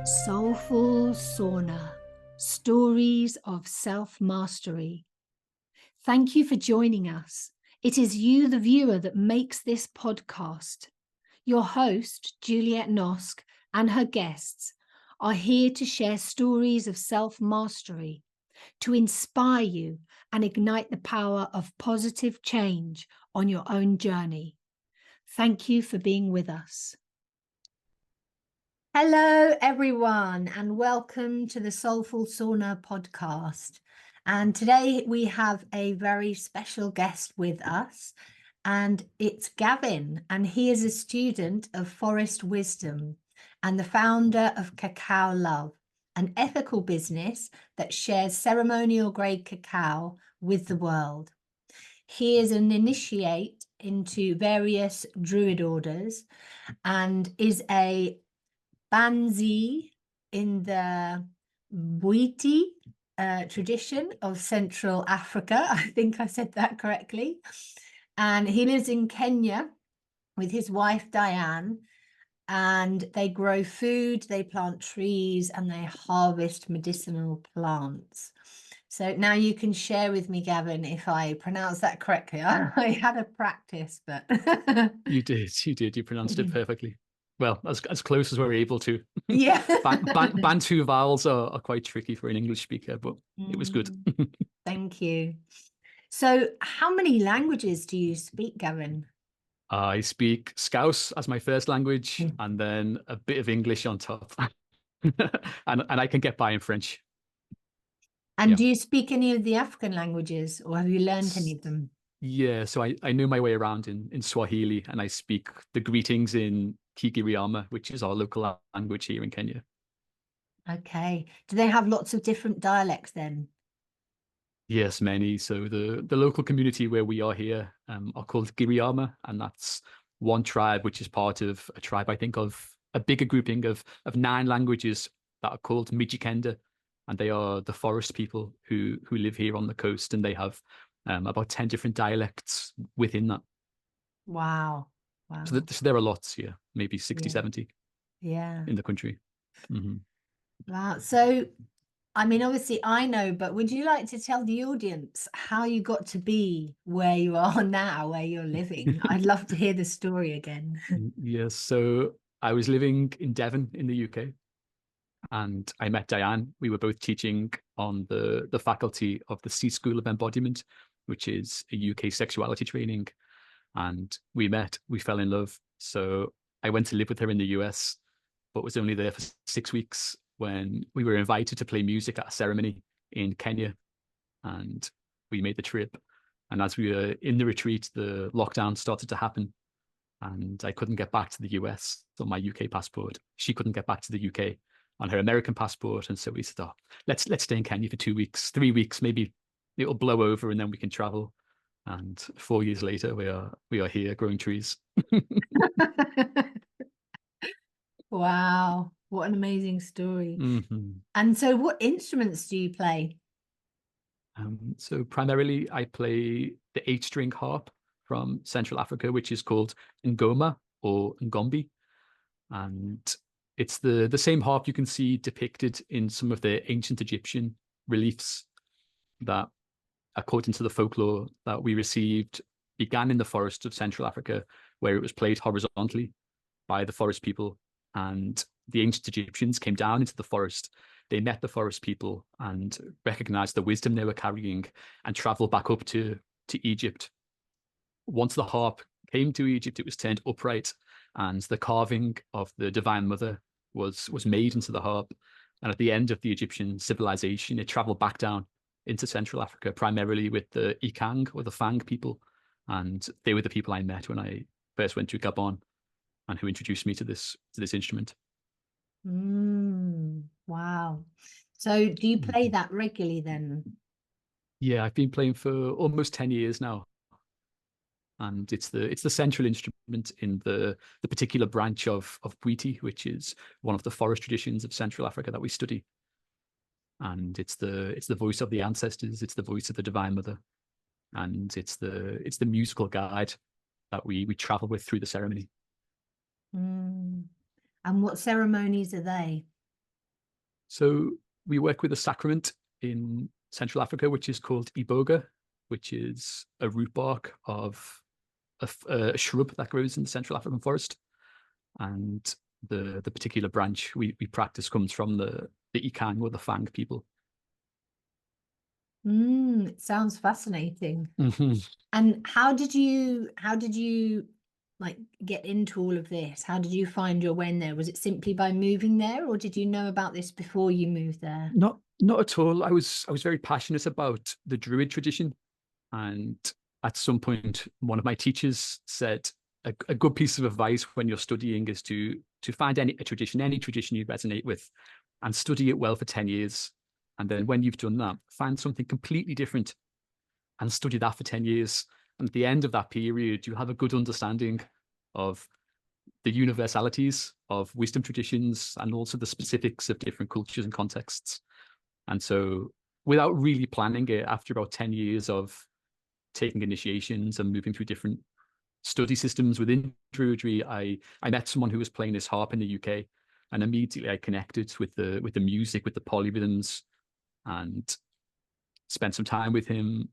Soulful Sauna, Stories of Self-Mastery. Thank you for joining us. It is you, the viewer, that makes this podcast. Your host, Juliette Noske, and her guests are here to share stories of self-mastery, to inspire you and ignite the power of positive change on your own journey. Thank you for being with us. Hello, everyone, and welcome to the Soulful Sauna podcast. And today we have a very special guest with us, and it's Gavin, and he is a student of Forest Wisdom and the founder of Cacao Love, an ethical business that shares ceremonial grade cacao with the world. He is an initiate into various Druid orders and is a bandzi in the Bwete tradition of Central Africa. I think I said that correctly. And he lives in Kenya with his wife, Diane, and they grow food, they plant trees, and they harvest medicinal plants. So now you can share with me, Gavin, if I pronounce that correctly. I had a practice, but... You did. You pronounced it perfectly. Well, as close as we're able to. Yeah. Bantu vowels are quite tricky for an English speaker, but it was good. Thank you. So how many languages do you speak, Gavin? I speak Scouse as my first language, and then a bit of English on top. and I can get by in French. And do you speak any of the African languages, or have you learned any of them? Yeah, so I know my way around in Swahili, and I speak the greetings in Kigiriama, which is our local language here in Kenya. Okay. Do they have lots of different dialects then? Yes, many. So the local community where we are here are called Giriama, and that's one tribe which is part of a tribe, I think, of a bigger grouping of 9 languages that are called Mijikenda, and they are the forest people who live here on the coast, and they have about 10 different dialects within that. Wow. So there are lots here, maybe 60, 70 in the country. Mm-hmm. Wow. So, I mean, obviously I know, but would you like to tell the audience how you got to be where you are now, where you're living? I'd love to hear the story again. Yes. So I was living in Devon in the UK, and I met Diane. We were both teaching on the faculty of the C School of Embodiment, which is a UK sexuality training. And we met, we fell in love. So I went to live with her in the US, but was only there for 6 weeks when we were invited to play music at a ceremony in Kenya. And we made the trip. And as we were in the retreat, the lockdown started to happen. And I couldn't get back to the US on my UK passport. She couldn't get back to the UK on her American passport. And so we said, oh, let's stay in Kenya for 2 weeks, 3 weeks, maybe it'll blow over and then we can travel. And 4 years later, we are here growing trees. Wow, what an amazing story. Mm-hmm. And so what instruments do you play? So primarily I play the 8-string harp from Central Africa, which is called ngoma or ngombi. And it's the same harp you can see depicted in some of the ancient Egyptian reliefs that, according to the folklore that we received, began in the forests of Central Africa, where it was played horizontally by the forest people. And the ancient Egyptians came down into the forest. They met the forest people and recognized the wisdom they were carrying and traveled back up to Egypt. Once the harp came to Egypt, it was turned upright, and the carving of the Divine Mother was made into the harp. And at the end of the Egyptian civilization, it traveled back down into Central Africa, primarily with the Ikang or the Fang people. And they were the people I met when I first went to Gabon and who introduced me to this instrument. Wow. So do you play that regularly then? Yeah, I've been playing for almost 10 years now. And it's the central instrument in the particular branch of Bwete, which is one of the forest traditions of Central Africa that we study. And it's the voice of the ancestors, it's the voice of the Divine Mother, and it's the musical guide that we travel with through the ceremony. And what ceremonies are they? So we work with a sacrament in Central Africa, which is called iboga, which is a root bark of a shrub that grows in the Central African forest. And the particular branch we practice comes from the Ikang or the Fang people. It sounds fascinating. And how did you like get into all of this? How did you find your way in there? Was it simply by moving there, or did you know about this before you moved there? Not at all. I was very passionate about the Druid tradition, and at some point, one of my teachers said a good piece of advice when you're studying is to find any tradition you resonate with, and study it well for 10 years. And then when you've done that, find something completely different and study that for 10 years. And at the end of that period, you have a good understanding of the universalities of wisdom traditions and also the specifics of different cultures and contexts. And so without really planning it, after about 10 years of taking initiations and moving through different study systems within Druidry, I met someone who was playing this harp in the UK, and immediately I connected with the music, with the polyrhythms, and spent some time with him,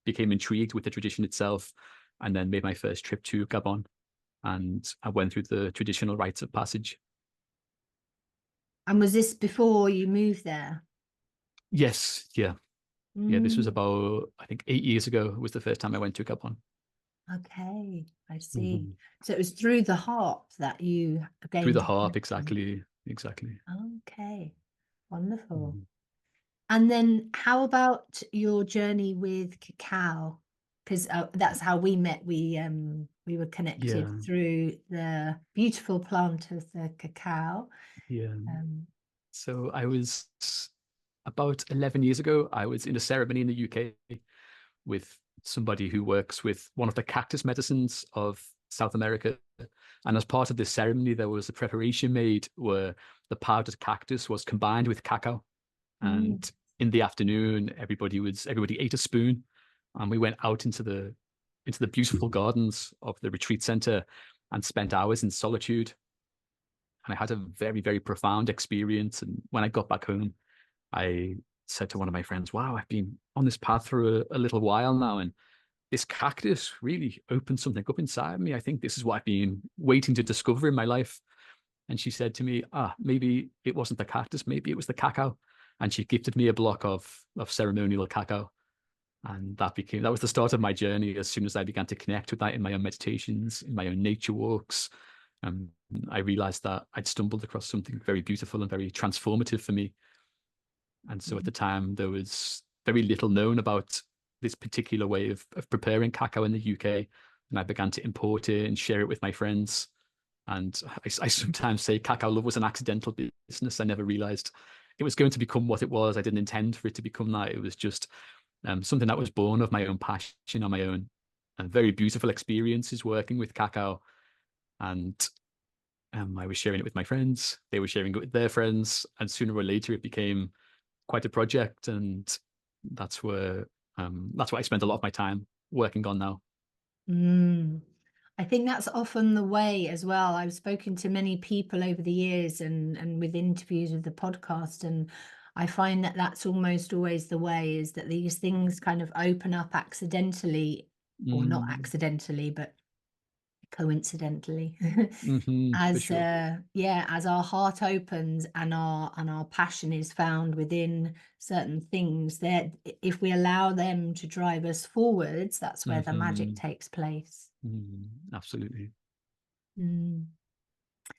became intrigued with the tradition itself, and then made my first trip to Gabon, and I went through the traditional rites of passage. And was this before you moved there? Yes, yeah. Yeah, this was about, I think, 8 years ago was the first time I went to Gabon. Okay, I see. So it was through the harp that you gained through the harp, exactly. Okay, wonderful. And then how about your journey with cacao? Because that's how we met. We were connected through the beautiful plant of the cacao. So I was about 11 years ago, I was in a ceremony in the UK with somebody who works with one of the cactus medicines of South America. And as part of this ceremony, there was a preparation made where the powdered cactus was combined with cacao. And in the afternoon, everybody ate a spoon, and we went out into the beautiful gardens of the retreat center and spent hours in solitude. And I had a very, very profound experience. And when I got back home, I said to one of my friends, wow, I've been on this path for a little while now, and this cactus really opened something up inside me. I think this is what I've been waiting to discover in my life. And she said to me, maybe it wasn't the cactus, maybe it was the cacao. And she gifted me a block of ceremonial cacao. And that was the start of my journey. As soon as I began to connect with that in my own meditations, in my own nature walks, I realized that I'd stumbled across something very beautiful and very transformative for me. And so at the time, there was very little known about this particular way of preparing cacao in the UK. And I began to import it and share it with my friends. And I sometimes say Cacao Love was an accidental business. I never realized it was going to become what it was. I didn't intend for it to become that. It was just something that was born of my own passion on my own, and very beautiful experiences working with cacao. And I was sharing it with my friends. They were sharing it with their friends. And sooner or later, it became quite a project. And that's what I spend a lot of my time working on now. I think that's often the way as well. I've spoken to many people over the years and with interviews with the podcast, and I find that that's almost always the way, is that these things kind of open up accidentally, or not accidentally, but coincidentally, as sure. As our heart opens and our passion is found within certain things, that if we allow them to drive us forwards, that's where the magic takes place. Absolutely. And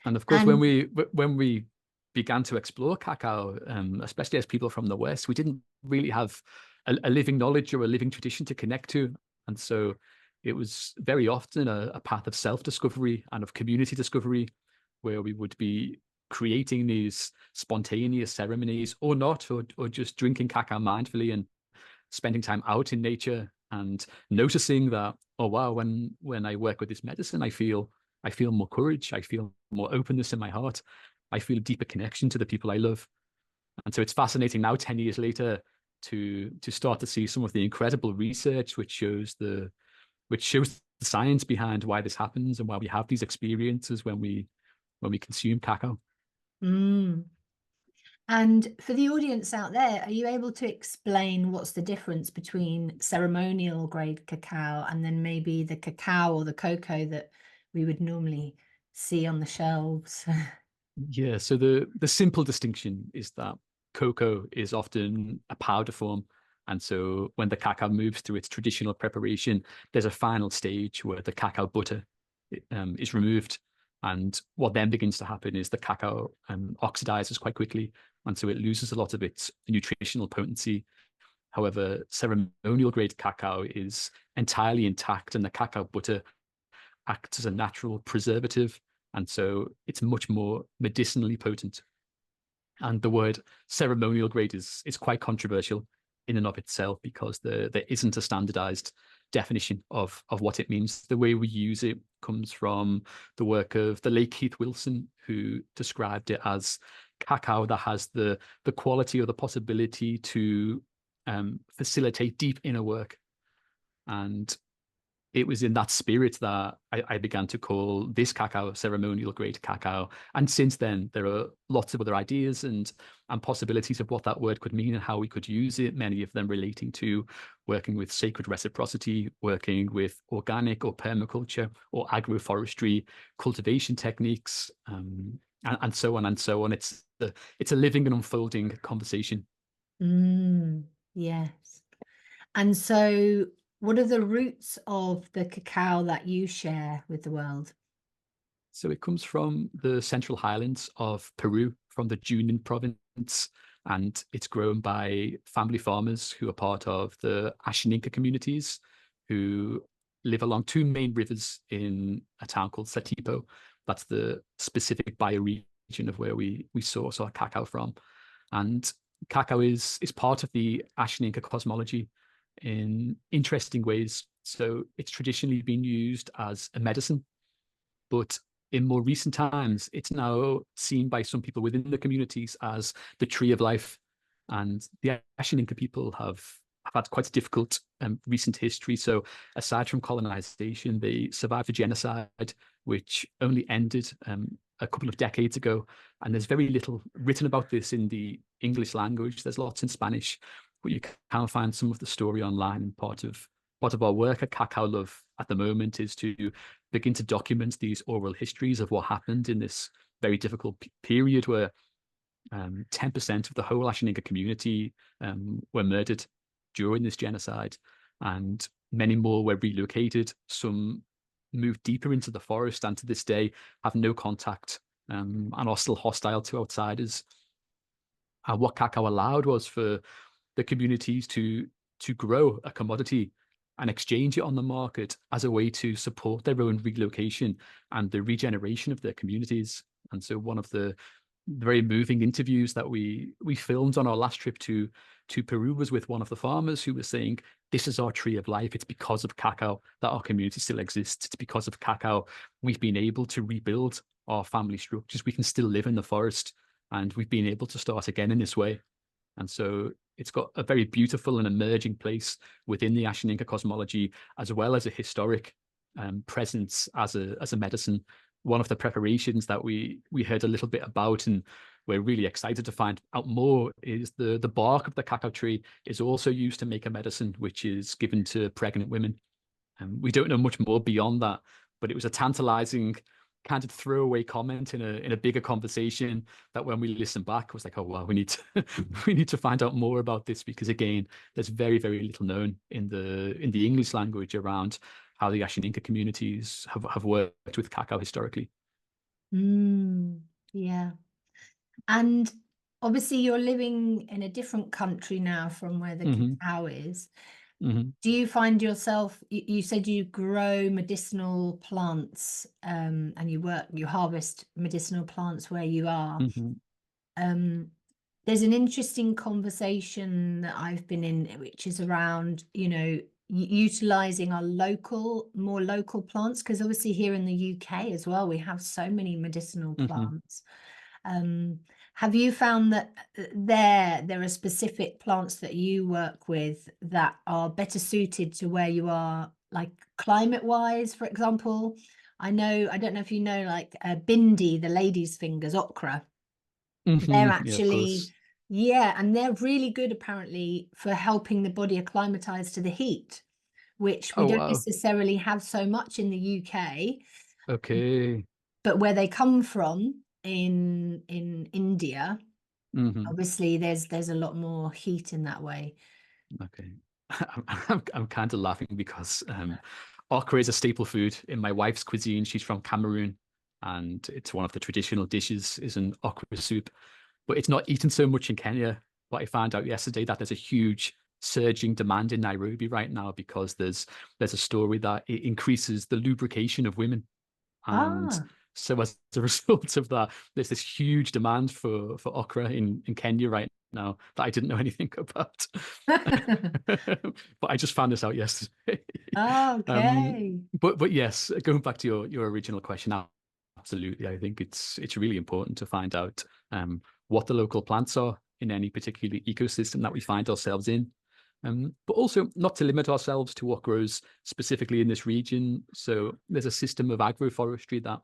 of course, when we began to explore cacao, especially as people from the West, we didn't really have a living knowledge or a living tradition to connect to. And so it was very often a path of self-discovery and of community discovery, where we would be creating these spontaneous ceremonies or not, or just drinking cacao mindfully and spending time out in nature and noticing that, oh wow, when I work with this medicine, I feel more courage, I feel more openness in my heart, I feel a deeper connection to the people I love. And so it's fascinating now, 10 years later, to start to see some of the incredible research which shows the science behind why this happens and why we have these experiences when we consume cacao. And for the audience out there, are you able to explain what's the difference between ceremonial grade cacao and then maybe the cacao or the cocoa that we would normally see on the shelves? Yeah, so the simple distinction is that cocoa is often a powder form. And so when the cacao moves through its traditional preparation, there's a final stage where the cacao butter is removed. And what then begins to happen is the cacao oxidizes quite quickly. And so it loses a lot of its nutritional potency. However, ceremonial grade cacao is entirely intact, and the cacao butter acts as a natural preservative. And so it's much more medicinally potent. And the word ceremonial grade is quite controversial in and of itself, because there isn't a standardized definition of what it means. The way we use it comes from the work of the late Keith Wilson, who described it as cacao that has the quality or the possibility to facilitate deep inner work. And it was in that spirit that I began to call this cacao ceremonial grade cacao. And since then, there are lots of other ideas and possibilities of what that word could mean and how we could use it, many of them relating to working with sacred reciprocity, working with organic or permaculture or agroforestry cultivation techniques, and so on and so on. It's a living and unfolding conversation. Yes. And so what are the roots of the cacao that you share with the world? So it comes from the central highlands of Peru, from the Junin province, and it's grown by family farmers who are part of the Ashaninka communities, who live along two main rivers in a town called Satipo. That's the specific bioregion of where we source our cacao from. And cacao is part of the Ashaninka cosmology in interesting ways. So it's traditionally been used as a medicine, but in more recent times, it's now seen by some people within the communities as the tree of life. And the Ashaninka people have had quite a difficult recent history. So aside from colonization, they survived a genocide, which only ended a couple of decades ago. And there's very little written about this in the English language. There's lots in Spanish, but you can find some of the story online. And part of our work at Cacao Love at the moment is to begin to document these oral histories of what happened in this very difficult period where 10% of the whole Ashaninka community were murdered during this genocide, and many more were relocated. Some moved deeper into the forest and to this day have no contact and are still hostile to outsiders. What cacao allowed was for the communities to grow a commodity and exchange it on the market as a way to support their own relocation and the regeneration of their communities. And so one of the very moving interviews that we filmed on our last trip to Peru was with one of the farmers who was saying, this is our tree of life. It's because of cacao that our community still exists. It's because of cacao we've been able to rebuild our family structures. We can still live in the forest, and we've been able to start again in this way. And so it's got a very beautiful and emerging place within the Ashaninka cosmology, as well as a historic presence as a medicine. One of the preparations that we heard a little bit about and we're really excited to find out more is the bark of the cacao tree is also used to make a medicine, which is given to pregnant women. And we don't know much more beyond that, but it was a tantalizing kind of throwaway comment in a bigger conversation that when we listen back was like, oh wow, we need to we need to find out more about this, because again, there's very, very little known in the English language around how the Ashaninka communities have worked with cacao historically. Yeah. And obviously you're living in a different country now from where the cacao is. Do you find yourself, you said you grow medicinal plants and you harvest medicinal plants where you are. There's an interesting conversation that I've been in, which is around, utilizing our more local plants, because obviously here in the UK as well, we have so many medicinal plants. Have you found that there are specific plants that you work with that are better suited to where you are, like climate wise, for example? I don't know if you know, like bindi, the lady's fingers, okra. They're Yeah, of actually, course. yeah, and they're really good apparently for helping the body acclimatize to the heat, which we Oh, don't wow. necessarily have so much in the UK, Okay. but where they come from in India, Hmm. obviously there's a lot more heat in that way. Okay. I'm kind of laughing because okra is a staple food in my wife's cuisine. She's from Cameroon, and it's one of the traditional dishes is an okra soup. But it's not eaten so much in Kenya. But I found out yesterday that there's a huge surging demand in Nairobi right now because there's a story that it increases the lubrication of women. And Ah. so as a result of that, there's this huge demand for okra in Kenya right now that I didn't know anything about. But I just found this out yesterday. Okay. But yes, going back to your original question, absolutely. I think it's really important to find out what the local plants are in any particular ecosystem that we find ourselves in. But also not to limit ourselves to what grows specifically in this region. So there's a system of agroforestry that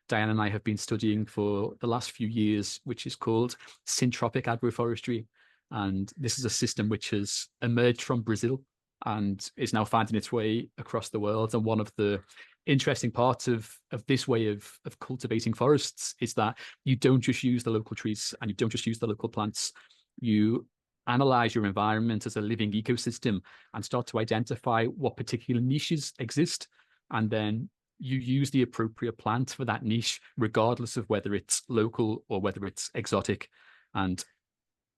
Diane and I have been studying for the last few years, which is called syntropic agroforestry. And this is a system which has emerged from Brazil and is now finding its way across the world. And one of the interesting parts of this way of cultivating forests is that you don't just use the local trees and you don't just use the local plants. You analyze your environment as a living ecosystem and start to identify what particular niches exist. And then you use the appropriate plant for that niche, regardless of whether it's local or whether it's exotic. And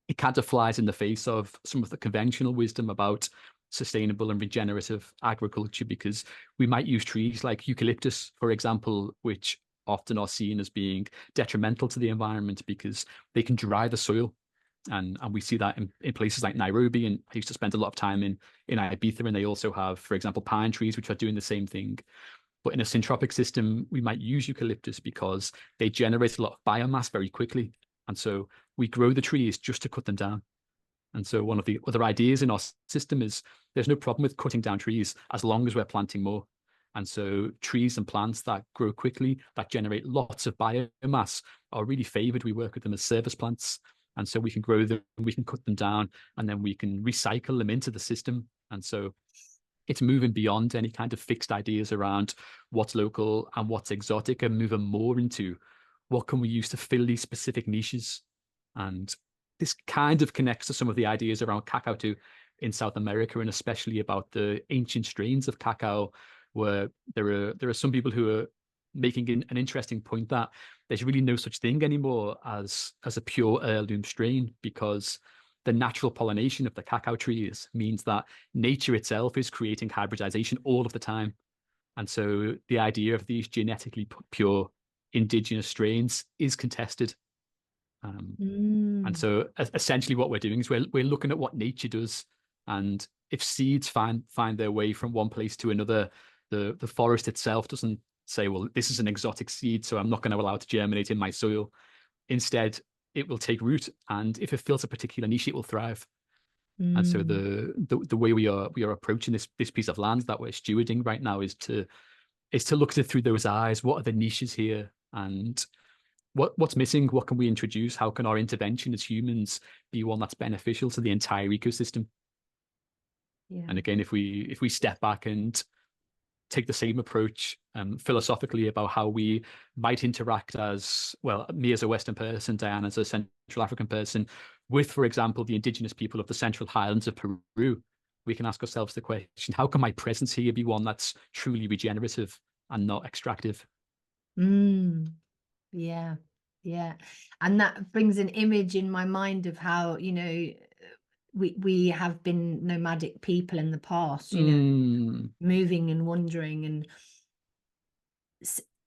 it kind of flies in the face of some of the conventional wisdom about sustainable and regenerative agriculture because we might use trees like eucalyptus, for example, which often are seen as being detrimental to the environment because they can dry the soil. And we see that in places like Nairobi. And I used to spend a lot of time in Ibiza, and they also have, for example, pine trees, which are doing the same thing. But in a syntropic system, we might use eucalyptus because they generate a lot of biomass very quickly. And so we grow the trees just to cut them down. And so one of the other ideas in our system is there's no problem with cutting down trees as long as we're planting more. And so trees and plants that grow quickly, that generate lots of biomass, are really favored. We work with them as service plants. And so we can grow them, we can cut them down, and then we can recycle them into the system. And so it's moving beyond any kind of fixed ideas around what's local and what's exotic and moving more into what can we use to fill these specific niches. And this kind of connects to some of the ideas around cacao too in South America, and especially about the ancient strains of cacao, where there are some people who are making an interesting point that there's really no such thing anymore as a pure heirloom strain because the natural pollination of the cacao trees means that nature itself is creating hybridization all of the time. And so the idea of these genetically pure indigenous strains is contested. And Mm. so essentially what we're doing is we're looking at what nature does. And if seeds find their way from one place to another, the forest itself doesn't say, well, this is an exotic seed, so I'm not going to allow it to germinate in my soil. Instead, it will take root, and if it fills a particular niche, it will thrive. And so Mm. the way we are approaching this piece of land that we're stewarding right now is to look at it through those eyes. What are the niches here, and what's missing? What can we introduce? How can our intervention as humans be one that's beneficial to the entire ecosystem? Yeah. And again, if we step back and take the same approach philosophically about how we might interact as well, me as a Western person, Diane as a Central African person, with, for example, the indigenous people of the Central Highlands of Peru, we can ask ourselves the question, how can my presence here be one that's truly regenerative and not extractive? Mm. Yeah. Yeah. And that brings an image in my mind of how, we have been nomadic people in the past, Mm, moving and wandering and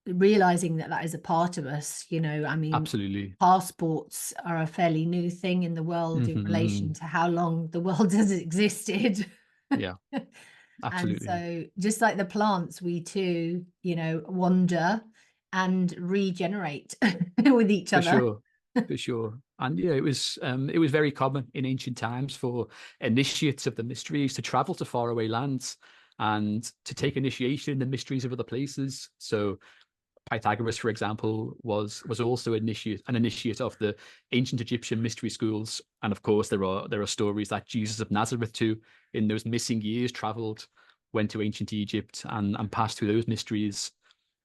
realizing that that is a part of us. I mean, absolutely. passports are a fairly new thing in the world in relation Hmm. to how long the world has existed. Yeah, And absolutely. so just like the plants, we too, wander and regenerate with each For other. sure, for sure. And yeah, it was very common in ancient times for initiates of the mysteries to travel to faraway lands and to take initiation in the mysteries of other places. So Pythagoras, for example, was also an initiate of the ancient Egyptian mystery schools. And of course, there are stories that Jesus of Nazareth too, in those missing years, traveled, went to ancient Egypt and passed through those mysteries.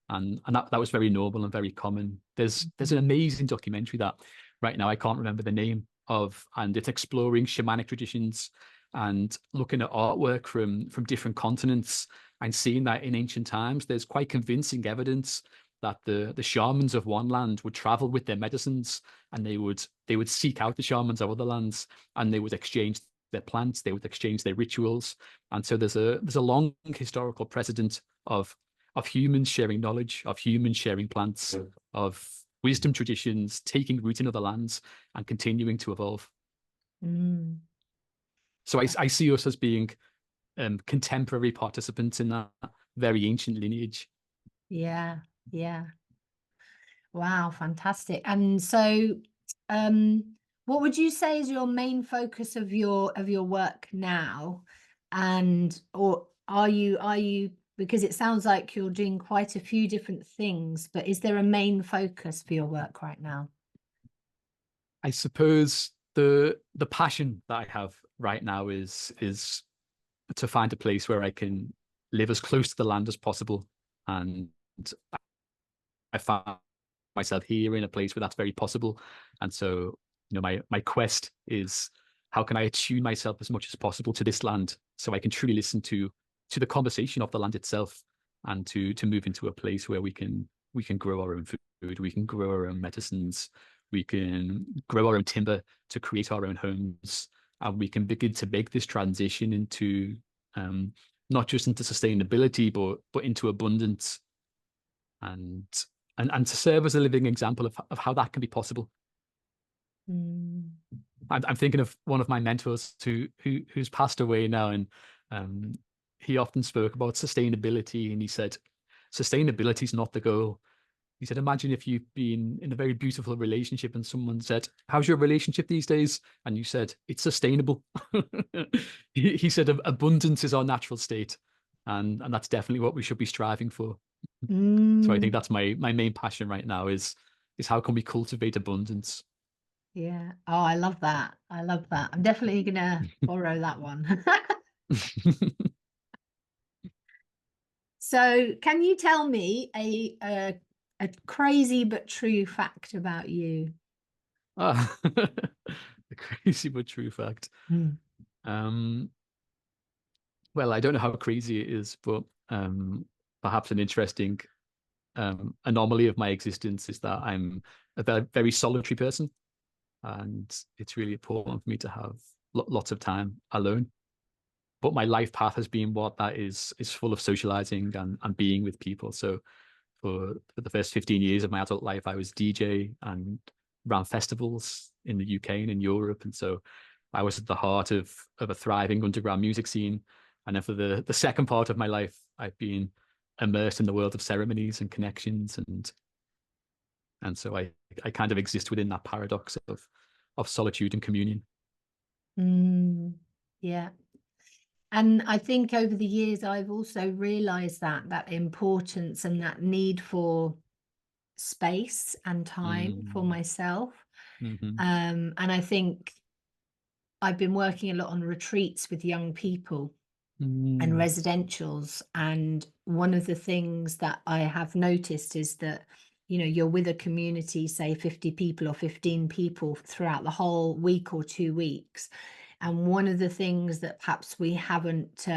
And that was very normal and very common. There's an amazing documentary that right now I can't remember the name of, and it's exploring shamanic traditions and looking at artwork from different continents and seeing that in ancient times there's quite convincing evidence that the shamans of one land would travel with their medicines, and they would seek out the shamans of other lands, and they would exchange their plants, they would exchange their rituals. And so there's a long historical precedent of humans sharing knowledge, of humans sharing plants, of wisdom traditions taking root in other lands and continuing to evolve. So I see us as being contemporary participants in that very ancient lineage. Yeah, yeah. Wow, fantastic. And so what would you say is your main focus of your work now? And or are you, because it sounds like you're doing quite a few different things, but is there a main focus for your work right now? I suppose the passion that I have right now is to find a place where I can live as close to the land as possible. And I found myself here in a place where that's very possible. And so, my quest is, how can I attune myself as much as possible to this land so I can truly listen to the conversation of the land itself, and to move into a place where we can grow our own food, we can grow our own medicines, we can grow our own timber to create our own homes, and we can begin to make this transition into not just into sustainability, but into abundance, and to serve as a living example of how that can be possible. I'm thinking of one of my mentors who's passed away now, and he often spoke about sustainability, and he said, sustainability is not the goal. He said, imagine if you've been in a very beautiful relationship and someone said, how's your relationship these days? And you said, it's sustainable. He said, abundance is our natural state. And that's definitely what we should be striving for. So I think that's my main passion right now is how can we cultivate abundance? Yeah. Oh, I love that. I love that. I'm definitely gonna borrow that one. So can you tell me a crazy but true fact about you? The crazy but true fact. Um, well, I don't know how crazy it is, but perhaps an interesting anomaly of my existence is that I'm a very solitary person, and it's really important for me to have lots of time alone. But my life path has been what that is full of socializing and being with people. So for the first 15 years of my adult life, I was DJ and ran festivals in the UK and in Europe. And so I was at the heart of a thriving underground music scene. And then for the second part of my life, I've been immersed in the world of ceremonies and connections. And so I kind of exist within that paradox of solitude and communion. Yeah. And I think over the years, I've also realized that importance and that need for space and time for myself. And I think I've been working a lot on retreats with young people and residentials. And one of the things that I have noticed is that, you're with a community, say 50 people or 15 people throughout the whole week or 2 weeks. And one of the things that perhaps we haven't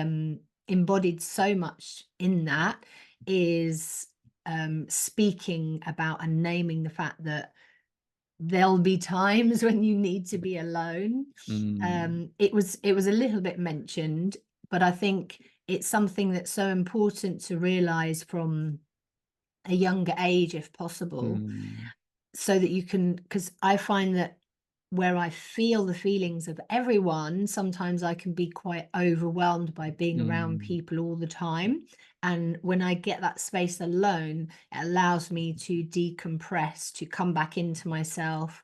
embodied so much in that is speaking about and naming the fact that there'll be times when you need to be alone. It was a little bit mentioned, but I think it's something that's so important to realize from a younger age, if possible, so that you can, because I find that where I feel the feelings of everyone, sometimes I can be quite overwhelmed by being around people all the time. And when I get that space alone, it allows me to decompress, to come back into myself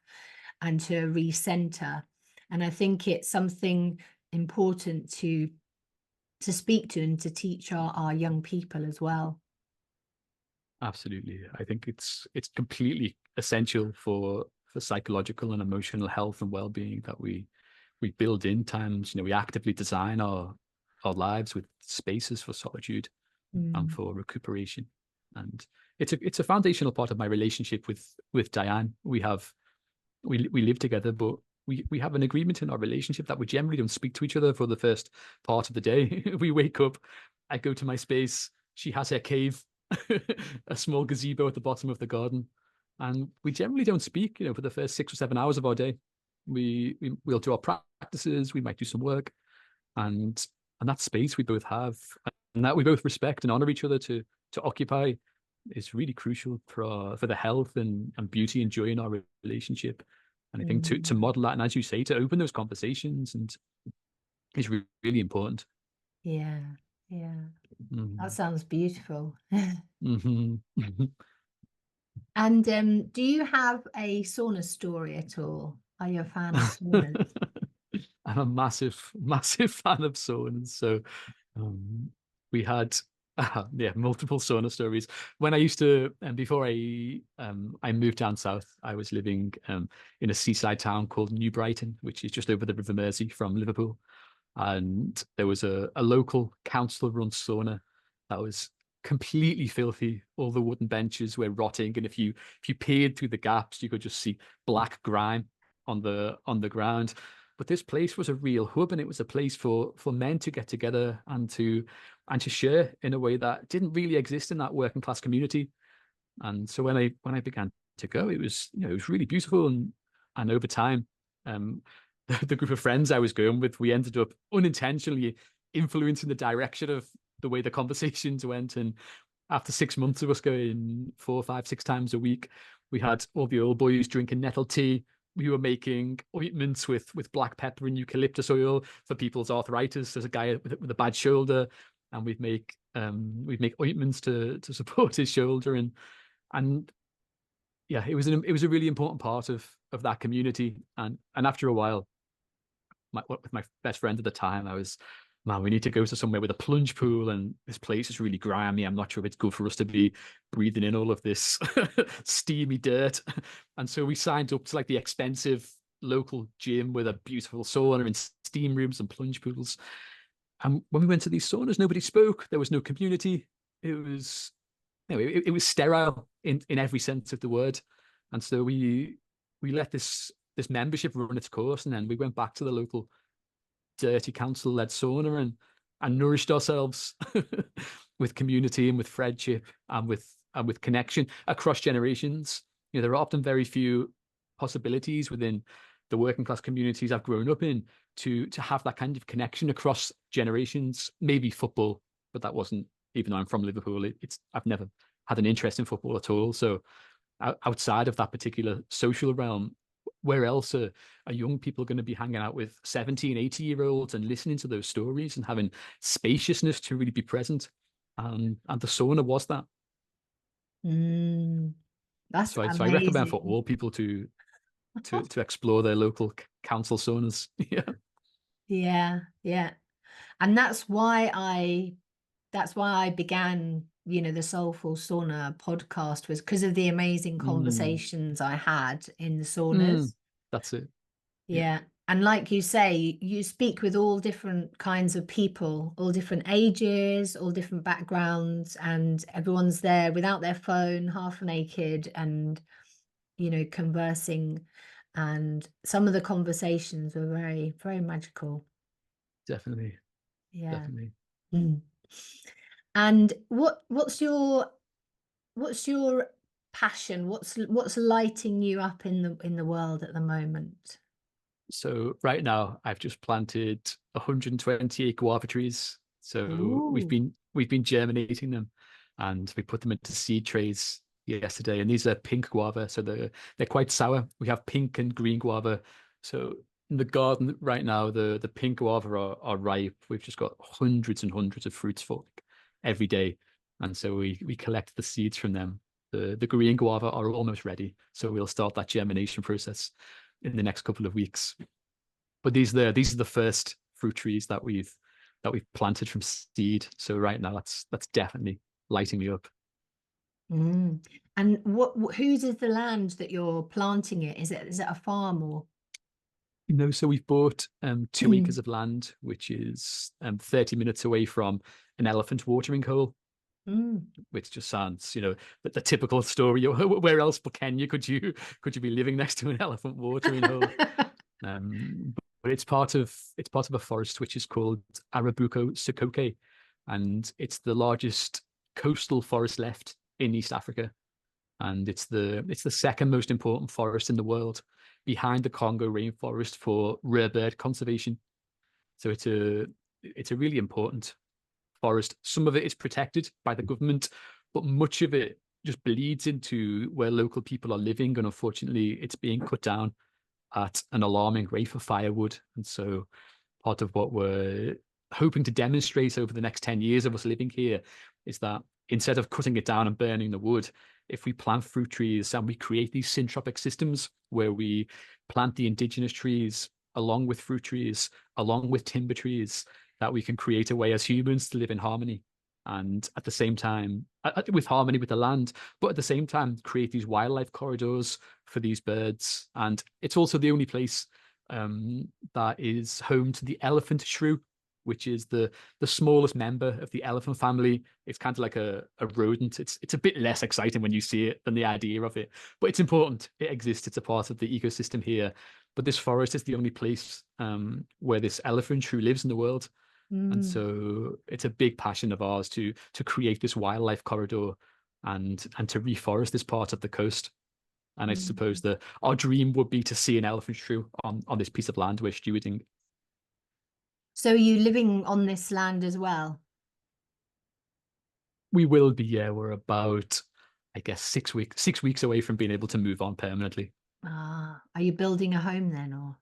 and to recenter. And I think it's something important to speak to and to teach our young people as well. Absolutely. I think it's completely essential for psychological and emotional health and well-being that we build in times, we actively design our lives with spaces for solitude and Mm. for recuperation. And it's a foundational part of my relationship with Diane. We live together, but we have an agreement in our relationship that we generally don't speak to each other for the first part of the day. We wake up, I go to my space, she has her cave, a small gazebo at the bottom of the garden, and we generally don't speak, for the first 6 or 7 hours of our day. We'll do our practices, we might do some work, and that space we both have, and that we both respect and honor each other to occupy, is really crucial for the health and beauty and joy in our relationship. And I think to Mm. model that, and as you say, to open those conversations, and is really important. Yeah, yeah. That Mm. sounds beautiful. Mhm. And do you have a sauna story at all? Are you a fan of saunas? I'm a massive fan of saunas. So um, we had multiple sauna stories. When I used to, and before I moved down south, I was living in a seaside town called New Brighton, which is just over the River Mersey from Liverpool. And there was a local council-run sauna that was completely filthy. All the wooden benches were rotting, and if you peered through the gaps, you could just see black grime on the ground. But this place was a real hub, and it was a place for men to get together and to share in a way that didn't really exist in that working class community. And so when I began to go, it was really beautiful, and over time, um, the group of friends I was going with, we ended up unintentionally influencing the direction of the way the conversations went. And after 6 months of us going 4, 5, 6 times a week, we had all the old boys drinking nettle tea. We were making ointments with black pepper and eucalyptus oil for people's arthritis. There's a guy with a bad shoulder, and we'd make ointments to support his shoulder. And yeah, it was a really important part of that community. And after a while, with my best friend at the time, I was, man, we need to go to somewhere with a plunge pool, and this place is really grimy. I'm not sure if it's good for us to be breathing in all of this steamy dirt. And so we signed up to like the expensive local gym with a beautiful sauna and steam rooms and plunge pools. And when we went to these saunas, nobody spoke. There was no community. It was it was sterile in every sense of the word. And so we let this membership run its course, and then we went back to the local dirty council-led sauna and nourished ourselves with community and with friendship and with connection across generations. There are often very few possibilities within the working class communities I've grown up in to have that kind of connection across generations. Maybe football, but that wasn't, even though I'm from Liverpool, I've never had an interest in football at all. So outside of that particular social realm, where else are young people going to be hanging out with 17, 80-year-olds and listening to those stories and having spaciousness to really be present? And the sauna was that. Mm, that's So I recommend for amazing. all people to explore their local council saunas. Yeah. Yeah, yeah. And that's why I began, the Soulful Sauna podcast, was because of the amazing Mm, conversations I had in the mm, saunas. that's it. Yeah, Yeah. And like you say, you speak with all different kinds of people, all different ages, all different backgrounds, and everyone's there without their phone, half naked, and, conversing. And some of the conversations were very, very magical. definitely. Yeah. Definitely. Mm. And what's your passion? What's lighting you up in the world at the moment? So right now I've just planted 128 guava trees. So we've Ooh. been we've been germinating them, and we put them into seed trays yesterday. And these are pink guava, so they're quite sour. We have pink and green guava. So in the garden right now, the pink guava are ripe. We've just got hundreds and hundreds of fruits for every day. And so we collect the seeds from them. The green guava are almost ready. So we'll start that germination process in the next couple of weeks. But these are the first fruit trees that we've planted from seed. So right now that's definitely lighting me up. Mm. And whose is the land that you're planting it? Is it a farm or? So we've bought 2 acres of land, which is 30 minutes away from an elephant watering hole, which just sounds, the typical story. Where else but Kenya could you be living next to an elephant watering hole? But it's part of a forest which is called Arabuko Sokoke, and it's the largest coastal forest left in East Africa, and it's the second most important forest in the world, behind the Congo rainforest for rare bird conservation. So it's a really important forest. Some of it is protected by the government, but much of it just bleeds into where local people are living, and unfortunately, it's being cut down at an alarming rate for firewood. And so part of what we're hoping to demonstrate over the next 10 years of us living here is that instead of cutting it down and burning the wood, if we plant fruit trees and we create these syntropic systems where we plant the indigenous trees along with fruit trees, along with timber trees, that we can create a way as humans to live in harmony. And at the same time, with harmony with the land, but at the same time, create these wildlife corridors for these birds. And it's also the only place that is home to the elephant shrew, which is the smallest member of the elephant family. It's kind of like a rodent. It's a bit less exciting when you see it than the idea of it, but it's important. It exists. It's a part of the ecosystem here. But this forest is the only place where this elephant shrew lives in the world. And so it's a big passion of ours to create this wildlife corridor and to reforest this part of the coast. And I suppose that our dream would be to see an elephant shrew on this piece of land we're stewarding. So are you living on this land as well? We will be, yeah. We're about, I guess, 6 weeks away from being able to move on permanently. Are you building a home then, or?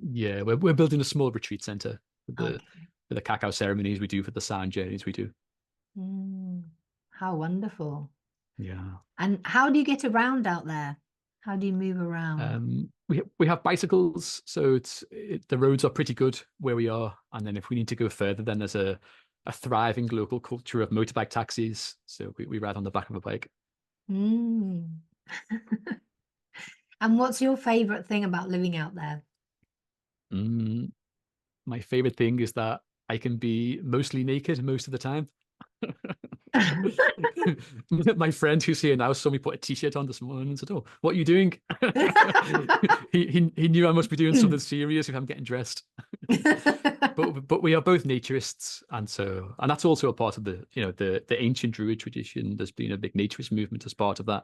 Yeah, we're building a small retreat center Okay. for the cacao ceremonies we do, for the sound journeys we do. How wonderful. Yeah. And how do you get around out there? How do you move around? We have bicycles, so the roads are pretty good where we are. And then if we need to go further, then there's a thriving local culture of motorbike taxis. So we ride on the back of a bike. And what's your favorite thing about living out there? My favorite thing is that I can be mostly naked most of the time. My friend who's here now saw me put a t-shirt on this morning and said, "Oh, what are you doing?" he knew I must be doing something serious if I'm getting dressed. but we are both naturists, and that's also a part of the ancient Druid tradition. There's been a big naturist movement as part of that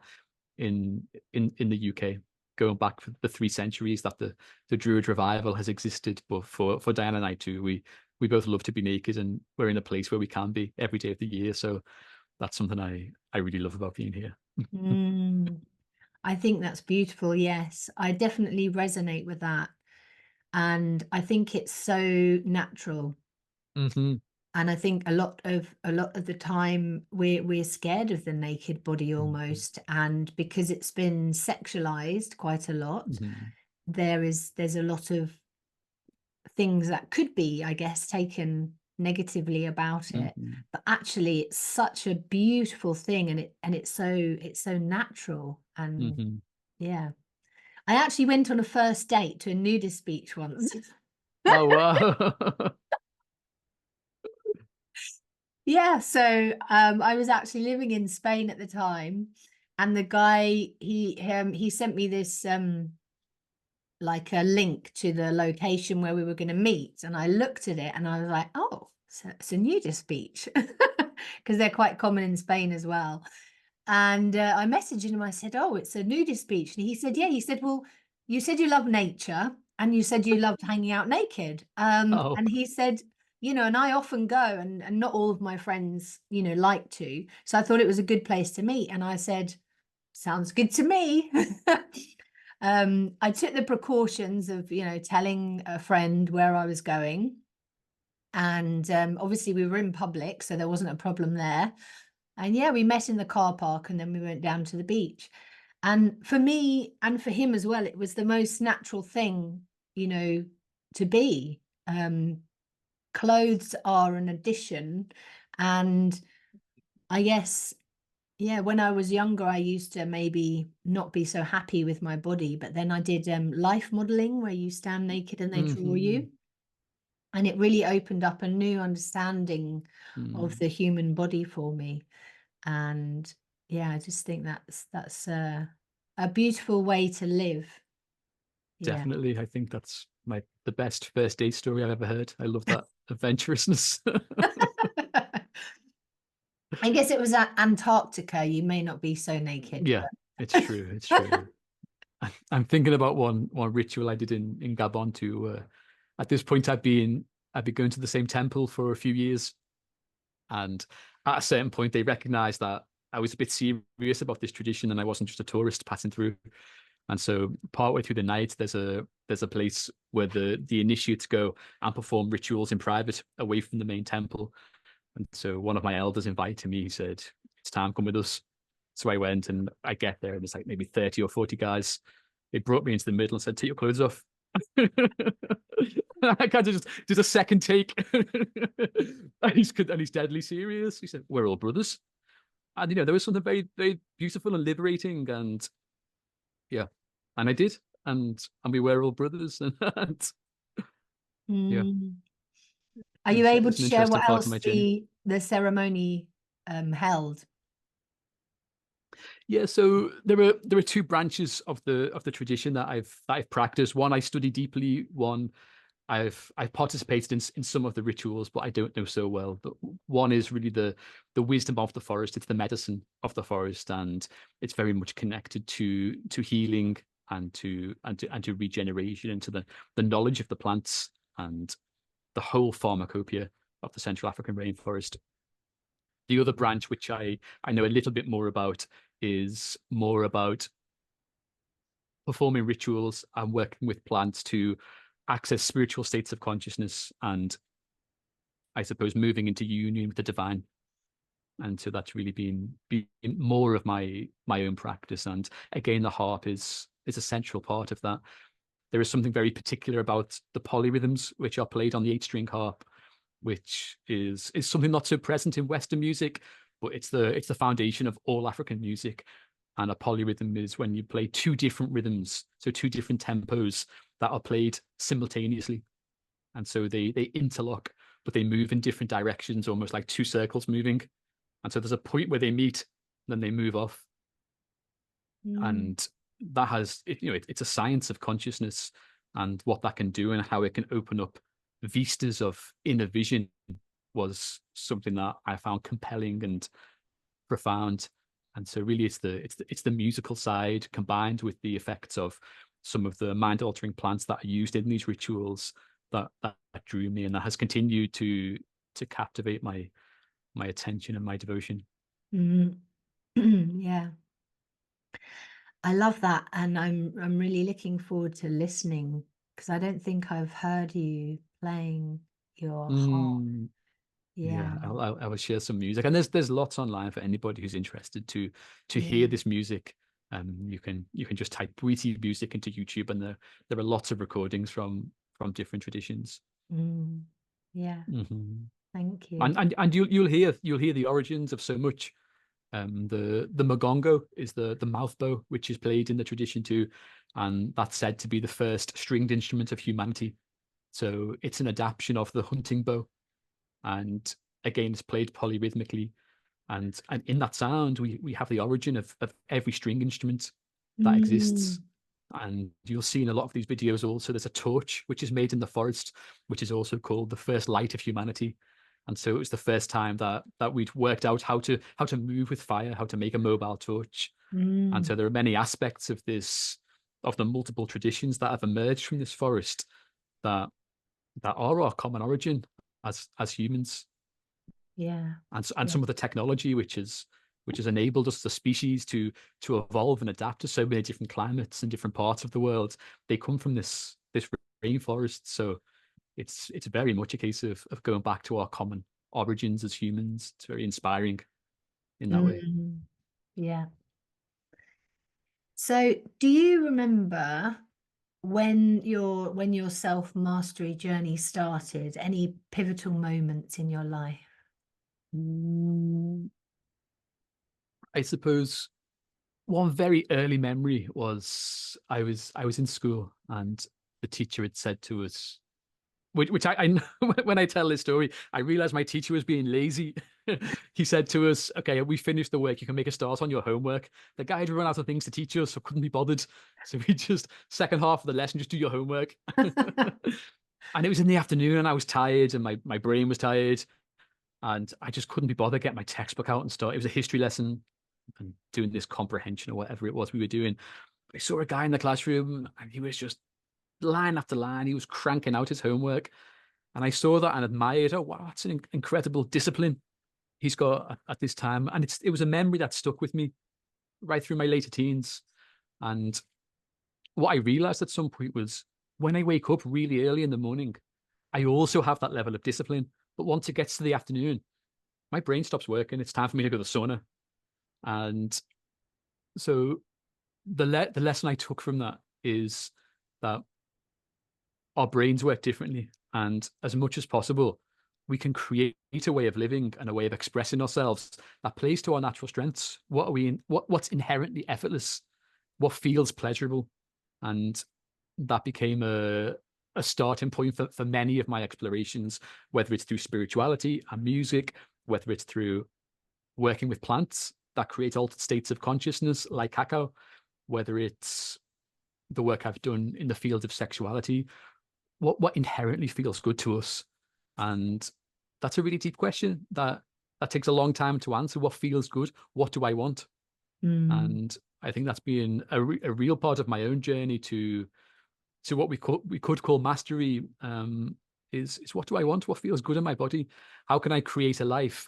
in the UK, going back for the 3 centuries that the Druid revival has existed. But for Diane and I too, we both love to be naked, and we're in a place where we can be every day of the year. So that's something I really love about being here. I think that's beautiful. Yes, I definitely resonate with that. And I think it's so natural. And I think a lot of the time we're scared of the naked body almost. And because it's been sexualized quite a lot, there's a lot of things that could be, I guess, taken negatively about it. But actually it's such a beautiful thing, and it's so natural. And yeah. I actually went on a first date to a nudist beach once. Oh wow. Yeah, so I was actually living in Spain at the time, and the guy he sent me this like a link to the location where we were going to meet, and I looked at it and I was like, oh, so it's a nudist beach, because they're quite common in Spain as well. And I messaged him, I said, oh, it's a nudist beach. And he said, yeah. He said, well, you said you love nature and you said you loved hanging out naked. Oh. And he said, and I often go, and not all of my friends, like to. So I thought it was a good place to meet. And I said, sounds good to me. I took the precautions of, telling a friend where I was going. And obviously we were in public, so there wasn't a problem there. And yeah, we met in the car park, and then we went down to the beach. And for me and for him as well, it was the most natural thing, to be. Clothes are an addition. And I guess, Yeah, when I was younger, I used to maybe not be so happy with my body, but then I did life modeling where you stand naked and they draw you. And it really opened up a new understanding of the human body for me. And yeah, I just think that's a beautiful way to live. Yeah. Definitely. I think that's the best first date story I've ever heard. I love that adventurousness. I guess it was at Antarctica. You may not be so naked. Yeah, it's true. It's true. I'm thinking about one ritual I did in Gabon too. At this point, I'd been going to the same temple for a few years, and at a certain point, they recognized that I was a bit serious about this tradition, and I wasn't just a tourist passing through. And so, partway through the night, there's a place where the initiates go and perform rituals in private, away from the main temple. And so, one of my elders invited me. He said, "It's time, come with us." So I went, and I get there, and there's like maybe 30 or 40 guys. They brought me into the middle and said, "Take your clothes off." I kind of just did a second take. And he's deadly serious. He said, "We're all brothers." And there was something very, very beautiful and liberating. And yeah, and I did. And we were all brothers. And yeah, Are you able it's to an share interesting what part of else my journey. the ceremony held? Yeah, so there are two branches of the tradition that I've practiced. One I study deeply. One I've participated in some of the rituals, but I don't know so well. But one is really the wisdom of the forest. It's the medicine of the forest, and it's very much connected to healing and to regeneration, and to the knowledge of the plants and the whole pharmacopoeia of the Central African rainforest. The other branch, which I know a little bit more about, is more about performing rituals and working with plants to access spiritual states of consciousness, and I suppose moving into union with the divine. And so that's really been more of my own practice. And again, the harp is a central part of that. There is something very particular about the polyrhythms which are played on the 8-string harp, which is something not so present in Western music, but it's the foundation of all African music. And a polyrhythm is when you play two different rhythms, so two different tempos that are played simultaneously. And so they interlock, but they move in different directions, almost like two circles moving. And so there's a point where they meet, then they move off. And that has it's a science of consciousness and what that can do, and how it can open up vistas of inner vision was something that I found compelling and profound. And so really it's the musical side combined with the effects of some of the mind altering plants that are used in these rituals that drew me, and that has continued to captivate my attention and my devotion. Yeah, I love that, and I'm really looking forward to listening, because I don't think I've heard you playing your harp. Yeah, Yeah. I will share some music, and there's lots online for anybody who's interested to hear this music. You can just type Bwete music into YouTube, and there are lots of recordings from different traditions. Yeah. Thank you. And you'll hear the origins of so much. The magongo is the mouth bow, which is played in the tradition too, and that's said to be the first stringed instrument of humanity. So it's an adaptation of the hunting bow, and again, it's played polyrhythmically. And in that sound, we have the origin of every string instrument that exists. And you'll see in a lot of these videos also, there's a torch which is made in the forest, which is also called the first light of humanity. And so it was the first time that we'd worked out how to move with fire, how to make a mobile torch. And so there are many aspects of the multiple traditions that have emerged from this forest that are our common origin as humans. Yeah. And Yeah. some of the technology which has enabled us as a species to evolve and adapt to so many different climates and different parts of the world, they come from this rainforest. So it's very much a case of going back to our common origins as humans. It's very inspiring in that way. Yeah. So do you remember when your self-mastery journey started, any pivotal moments in your life? I suppose one very early memory was I was in school, and the teacher had said to us, which I know when I tell this story, I realized my teacher was being lazy. He said to us, "Okay, we finished the work. You can make a start on your homework." The guy had run out of things to teach us, so couldn't be bothered. So we just second half of the lesson, just do your homework. And it was in the afternoon, and I was tired, and my brain was tired, and I just couldn't be bothered getting my textbook out and start. It was a history lesson and doing this comprehension or whatever it was we were doing. I saw a guy in the classroom, and he was just line after line. He was cranking out his homework. And I saw that and admired, oh, wow, that's an incredible discipline he's got at this time. And it was a memory that stuck with me right through my later teens. And what I realized at some point was when I wake up really early in the morning, I also have that level of discipline. But once it gets to the afternoon, my brain stops working. It's time for me to go to the sauna. And so the lesson I took from that is that our brains work differently. And as much as possible, we can create a way of living and a way of expressing ourselves that plays to our natural strengths. What are we in? What's inherently effortless? What feels pleasurable? And that became a starting point for many of my explorations, whether it's through spirituality and music, whether it's through working with plants that create altered states of consciousness, like cacao, whether it's the work I've done in the field of sexuality, what inherently feels good to us. And that's a really deep question that takes a long time to answer. What feels good? What do I want? And I think that's been a real part of my own journey to what we could call mastery. Is what do I want? What feels good in my body? How can I create a life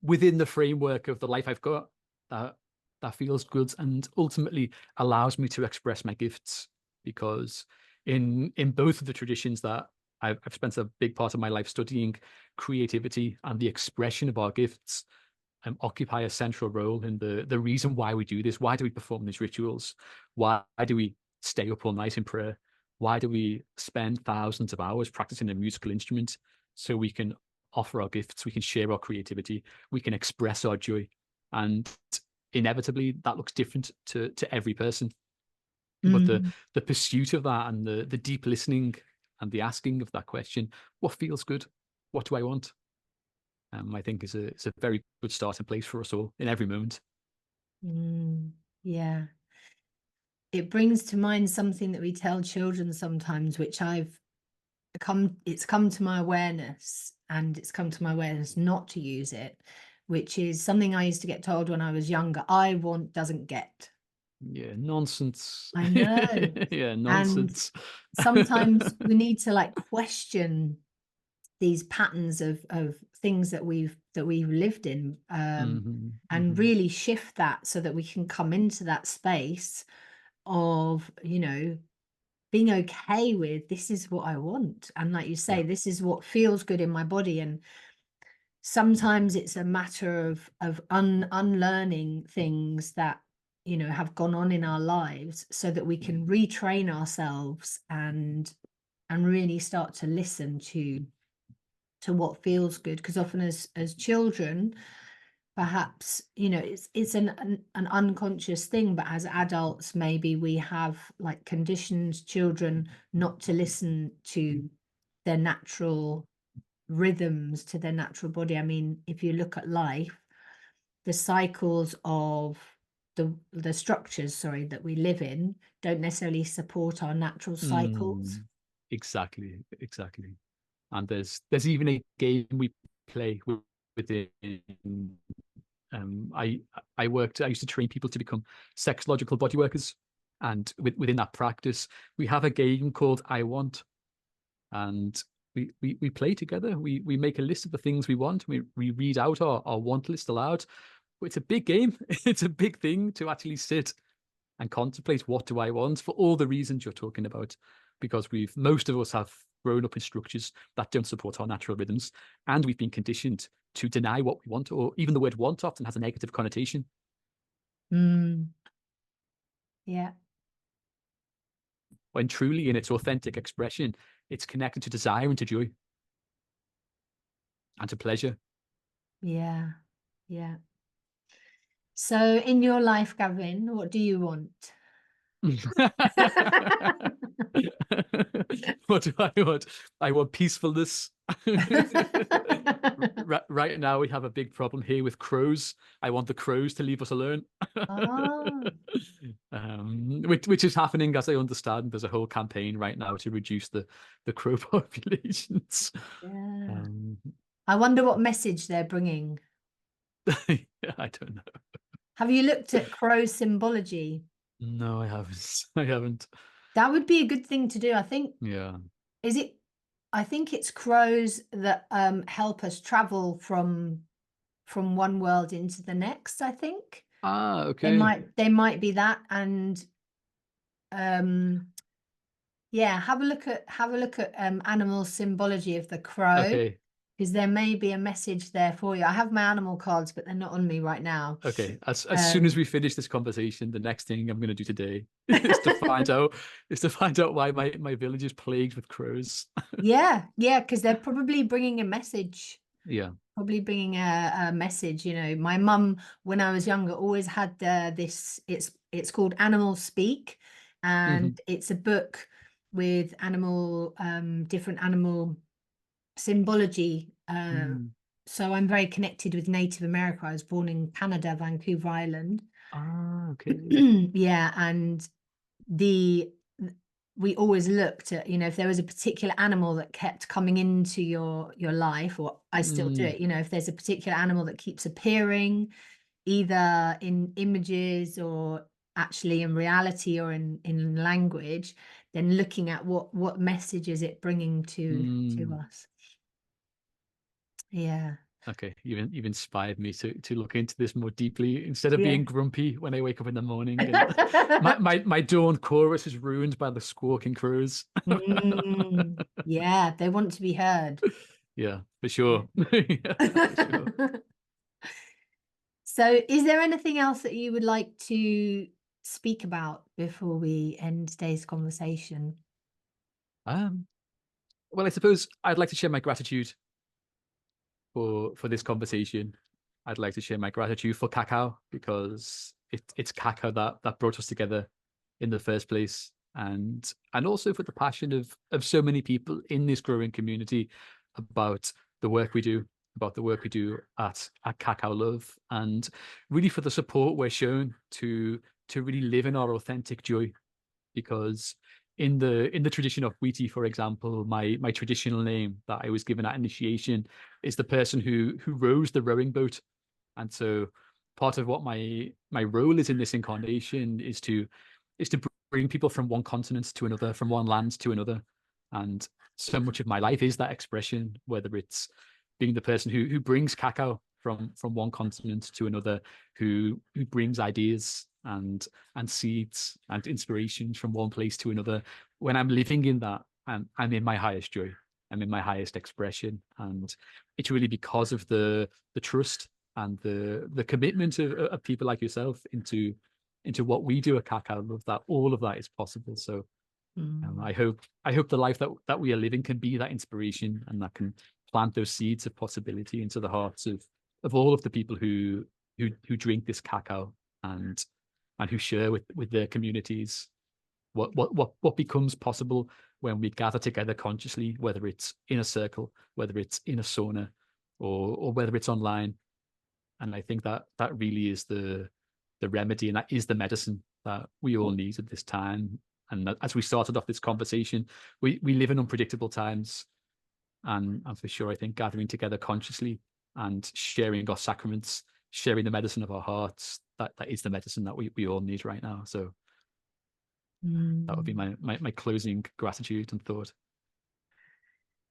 within the framework of the life I've got that feels good and ultimately allows me to express my gifts? Because in both of the traditions that I've spent a big part of my life studying, creativity and the expression of our gifts occupy a central role in the reason why we do this. Why do we perform these rituals? Why do we stay up all night in prayer? Why do we spend thousands of hours practicing a musical instrument? So we can offer our gifts, we can share our creativity, we can express our joy. And inevitably that looks different to every person. But the pursuit of that and the deep listening and the asking of that question, what feels good? What do I want? I think is a very good starting place for us all in every moment. Yeah. It brings to mind something that we tell children sometimes, which it's come to my awareness, and it's come to my awareness not to use it, which is something I used to get told when I was younger. I want doesn't get. Yeah, nonsense. I know. Yeah, nonsense. And sometimes we need to like question these patterns of things that we've lived in, and really shift that so that we can come into that space of, you know, being okay with this is what I want. And like you say, this is what feels good in my body. And sometimes it's a matter of unlearning things that, you know, have gone on in our lives so that we can retrain ourselves and really start to listen to what feels good. Because often as children, perhaps, you know, it's an unconscious thing, but as adults maybe we have like conditioned children not to listen to their natural rhythms, to their natural body. I mean, if you look at life, the cycles of the structures, sorry, that we live in don't necessarily support our natural cycles. Exactly. And there's even a game we play within. I used to train people to become sexological body workers, and within that practice, we have a game called I Want, and we play together. We make a list of the things we want. We read out our want list aloud. It's a big game. It's a big thing to actually sit and contemplate what do I want, for all the reasons you're talking about, because most of us have grown up in structures that don't support our natural rhythms, and we've been conditioned to deny what we want, or even the word want often has a negative connotation. Yeah. When truly in its authentic expression, it's connected to desire and to joy and to pleasure. Yeah. So in your life, Gavin, what do you want? What do I want? I want peacefulness. Right now, we have a big problem here with crows. I want the crows to leave us alone. Oh, Which is happening, as I understand. There's a whole campaign right now to reduce the crow populations. yeah. I wonder what message they're bringing. I don't know. Have you looked at crow symbology? No, I haven't. I haven't. That would be a good thing to do. I think, Yeah. I think it's crows that help us travel from one world into the next, I think. Ah, okay. They might be that. And yeah, have a look at animal symbology of the crow, Okay. because there may be a message there for you. I have my animal cards, but they're not on me right now. Okay. As soon as we finish this conversation, the next thing I'm going to do today is to find out why my village is plagued with crows. Yeah, because they're probably bringing a message. Yeah. Probably bringing a message. You know, my mum, when I was younger, always had this. It's called Animal Speak, and it's a book with different animal symbology. So I'm very connected with Native America. I was born in Canada, Vancouver Island. Ah, okay. Yeah, and we always looked at, you know, if there was a particular animal that kept coming into your life, or I still do it, you know, if there's a particular animal that keeps appearing either in images or actually in reality or in language, then looking at what message is it bringing to us. Yeah. Okay, you've inspired me to look into this more deeply instead of being grumpy when I wake up in the morning. And my dawn chorus is ruined by the squawking crows. Yeah, they want to be heard. Yeah, for sure. Yeah, for sure. So, is there anything else that you would like to speak about before we end today's conversation? Well, I suppose I'd like to share my gratitude for this conversation. I'd like to share my gratitude for Cacao, because it's Cacao that brought us together in the first place, and also for the passion of so many people in this growing community about the work we do, at Cacao Love, and really for the support we're shown to really live in our authentic joy. Because in the tradition of Bwete, for example, my traditional name that I was given at initiation is the person who rows the rowing boat. And so part of what my role is in this incarnation is to bring people from one continent to another, from one land to another. And so much of my life is that expression, whether it's being the person who brings cacao from one continent to another, who brings ideas and seeds and inspirations from one place to another. When I'm living in that, I'm in my highest joy. I'm in my highest expression. And it's really because of the trust and the commitment of people like yourself into what we do at Cacao Love, that all of that is possible. So I hope the life that we are living can be that inspiration, and that can plant those seeds of possibility into the hearts of all of the people who drink this cacao, and who share with their communities what becomes possible when we gather together consciously, whether it's in a circle, whether it's in a sauna, or whether it's online. And I think that really is the remedy, and that is the medicine that we all need at this time. And as we started off this conversation, we live in unpredictable times, and for sure, I think gathering together consciously and sharing our sacraments, sharing the medicine of our hearts, that is the medicine that we all need right now. So that would be my closing gratitude and thought.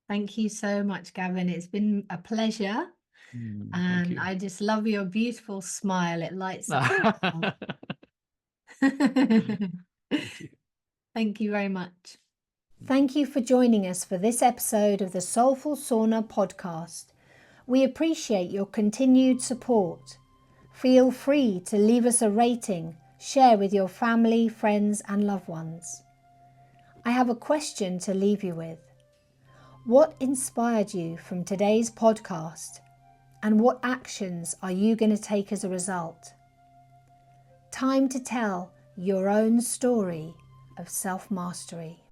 Thank you so much, Gavin. It's been a pleasure. And I just love your beautiful smile. It lights up. Thank you. Thank you very much. Thank you for joining us for this episode of the Soulful Sauna podcast. We appreciate your continued support. Feel free to leave us a rating, share with your family, friends, and loved ones. I have a question to leave you with. What inspired you from today's podcast? And what actions are you going to take as a result? Time to tell your own story of self-mastery.